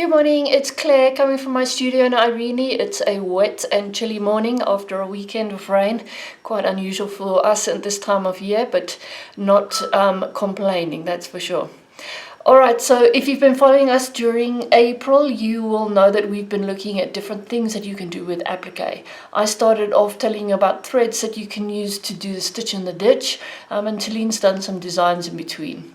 Good morning, it's Claire coming from my studio in Irene. It's a wet and chilly morning after a weekend of rain. Quite unusual for us at this time of year, but not complaining, that's for sure. Alright, so if you've been following us during April, you will know that we've been looking at different things that you can do with applique. I started off telling you about threads that you can use to do the stitch in the ditch, and Taline's done some designs in between.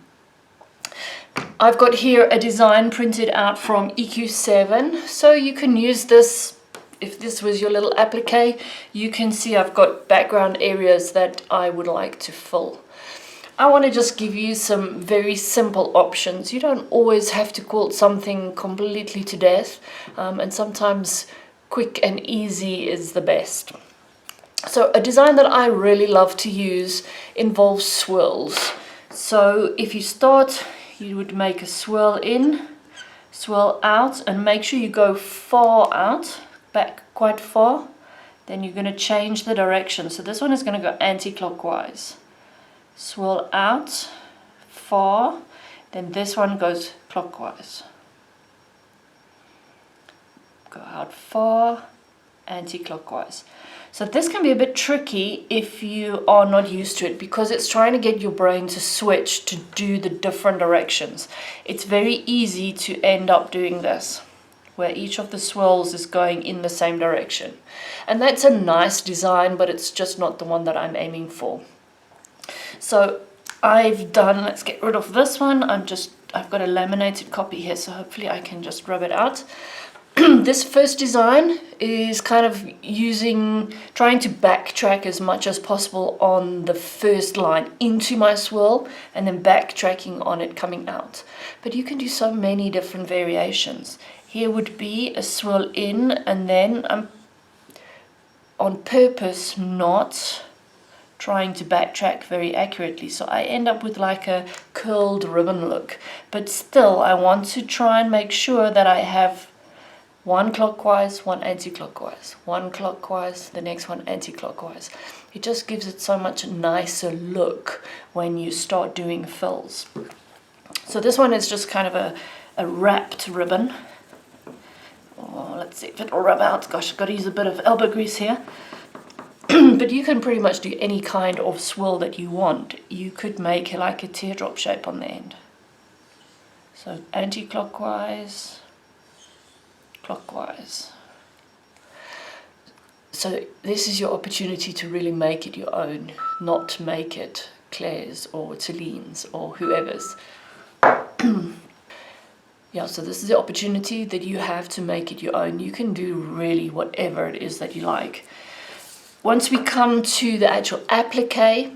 I've got here a design printed out from EQ7, so you can use this. If this was your little applique, you can see I've got background areas that I would like to fill. I want to just give you some very simple options. You don't always have to quilt something completely to death, and sometimes quick and easy is the best. So a design that I really love to use involves swirls. So if you start, you would make a swirl in, swirl out, and make sure you go far out, back quite far. Then you're going to change the direction. So this one is going to go anti-clockwise. Swirl out, far, then this one goes clockwise. Go out far, anti-clockwise. So this can be a bit tricky if you are not used to it, because it's trying to get your brain to switch to do the different directions. It's very easy to end up doing this, where each of the swirls is going in the same direction. And that's a nice design, but it's just not the one that I'm aiming for. So I've done, let's get rid of this one. I've got a laminated copy here, so hopefully I can just rub it out. This first design is kind of trying to backtrack as much as possible on the first line into my swirl, and then backtracking on it coming out. But you can do so many different variations. Here would be a swirl in, and then I'm on purpose not trying to backtrack very accurately, so I end up with like a curled ribbon look. But still, I want to try and make sure that I have one clockwise, one anti-clockwise, one clockwise, the next one anti-clockwise. It just gives it so much nicer look when you start doing fills. So this one is just kind of a wrapped ribbon. Oh, let's see if it'll rub out. Gosh, I've got to use a bit of elbow grease here. But you can pretty much do any kind of swirl that you want. You could make like a teardrop shape on the end. So anti-clockwise, clockwise. So this is your opportunity to really make it your own, not make it Claire's or Taline's or whoever's. Yeah, so this is the opportunity that you have to make it your own. You can do really whatever it is that you like. Once we come to the actual applique,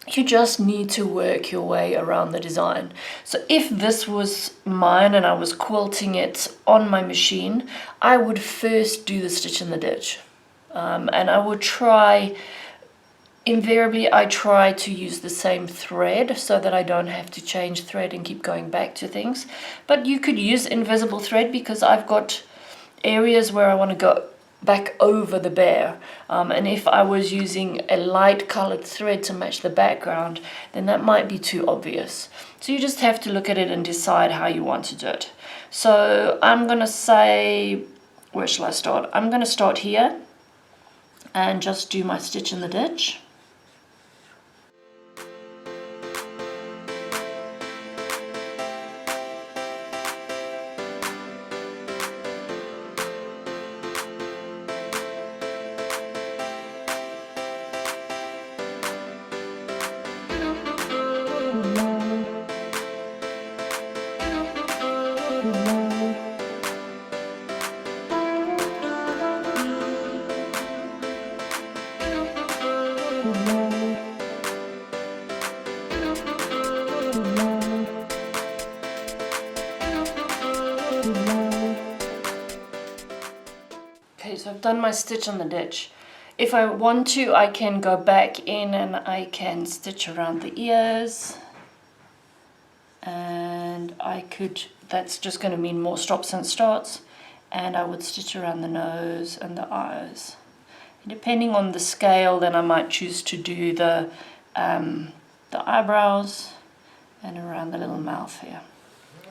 you just need to work your way around the design. So if this was mine and I was quilting it on my machine, I would first do the stitch in the ditch. And I would invariably I try to use the same thread so that I don't have to change thread and keep going back to things. But you could use invisible thread, because I've got areas where I want to go back over the bear, and if I was using a light colored thread to match the background, then that might be too obvious. So you just have to look at it and decide how you want to do it. So I'm gonna say, where shall I start? I'm gonna start here and just do my stitch in the ditch. Okay, so I've done my stitch on the ditch. If I want to, I can go back in and I can stitch around the ears. And that's just going to mean more stops and starts. And I would stitch around the nose and the eyes. And depending on the scale, then I might choose to do the eyebrows and around the little mouth here.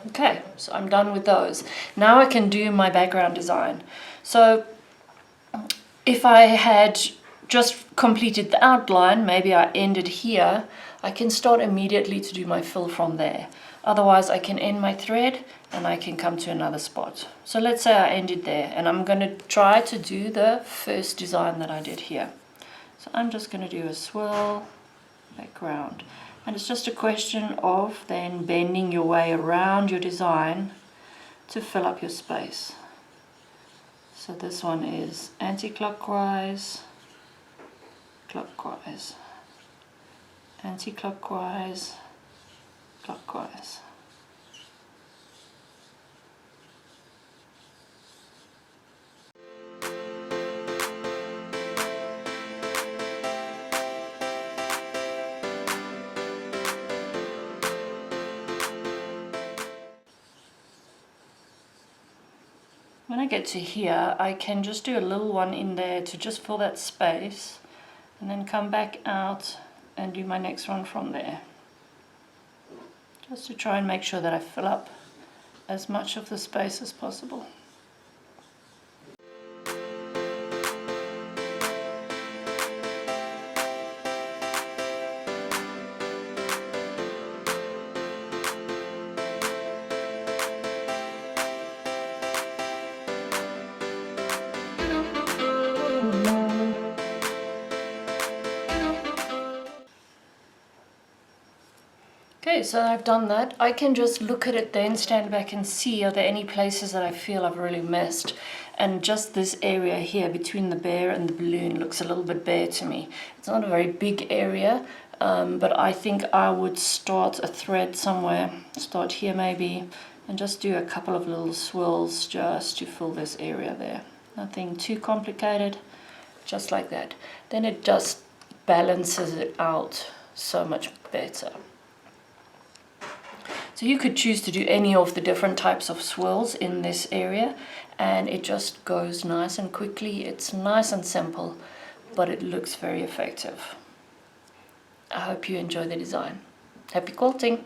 Okay, so I'm done with those. Now I can do my background design. So if I had just completed the outline, maybe I ended here, I can start immediately to do my fill from there. Otherwise I can end my thread and I can come to another spot. So let's say I ended there, and I'm going to try to do the first design that I did here. So I'm just going to do a swirl background. And it's just a question of then bending your way around your design to fill up your space. So this one is anti-clockwise, clockwise, anti-clockwise, clockwise. When I get to here, I can just do a little one in there to just fill that space, and then come back out and do my next one from there. Just to try and make sure that I fill up as much of the space as possible. Okay, so I've done that. I can just look at it then, stand back and see, are there any places that I feel I've really missed? And just this area here between the bear and the balloon looks a little bit bare to me. It's not a very big area, but I think I would start a thread somewhere, start here maybe, and just do a couple of little swirls just to fill this area there. Nothing too complicated, just like that. Then it just balances it out so much better. So you could choose to do any of the different types of swirls in this area, and it just goes nice and quickly. It's nice and simple, but it looks very effective. I hope you enjoy the design. Happy quilting!